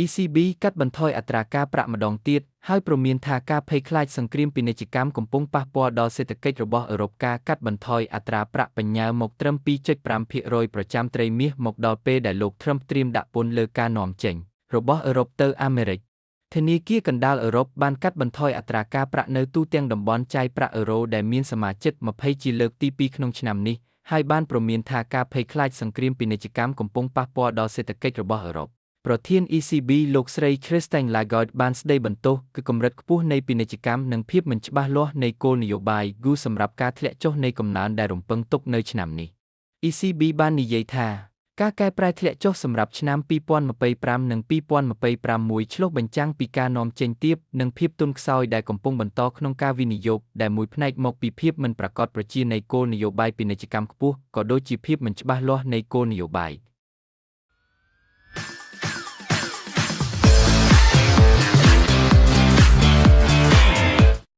ECB កាត់បន្ថយអត្រាការប្រាក់ម្ដងទៀតហើយព្រមានថាការភ័យខ្លាចសង្គ្រាមពាណិជ្ជកម្មកំពុងប៉ះពាល់ដល់សេដ្ឋកិច្ចរបស់អឺរ៉ុបការកាត់បន្ថយអត្រាប្រាក់បញ្ញើមកត្រឹម 2.5% ប្រចាំត្រីមាសមកដល់ពេលដែលលោក Trump ត្រៀមដាក់ពន្ធលើការនាំចេញរបស់អឺរ៉ុបទៅអាមេរិកធនាគារកណ្ដាលអឺរ៉ុបបានកាត់បន្ថយអត្រាការប្រាក់នៅទូទាំងតំបន់ចាយប្រាក់អឺរ៉ូដែលមានសមាជិក20ជាលើកទី2ក្នុងឆ្នាំនេះហើយបានព្រមានថាការភ័យខ្លាចសង្គ្រាមពាណិជ្ជកម្មកំពុងប៉ះពាល់ដល់សេដ្ឋកិច្ចរបស់អឺរ៉ុបប្រធាន ECB លោកស្រី Christine Lagarde បានស្ដីបន្ទោសគឺកម្រិតខ្ពស់នៃពាណិជ្ជកម្មនិងភាពមិនច្បាស់លាស់នៃគោលនយោបាយ GU សម្រាប់ការធ្លាក់ចុះនៃកំណើនដែលរំពឹងទុកនៅឆ្នាំនេះ ECB បាននិយាយថាការកែប្រែធ្លាក់ចុះសម្រាប់ឆ្នាំ2025និង2026ឆ្លុះបញ្ចាំងពីការនាំចេញទាបនិងភាពទន់ខ្សោយដែលកំពុងបន្តក្នុងការវិនិយោគដែលមួយផ្នែកមកពីភាពមិនប្រាកដប្រជានៃគោលនយោបាយពាណិជ្ជកម្មខ្ពស់ក៏ដូចជាភាពមិនច្បាស់លាស់នៃគោលនយោបាយ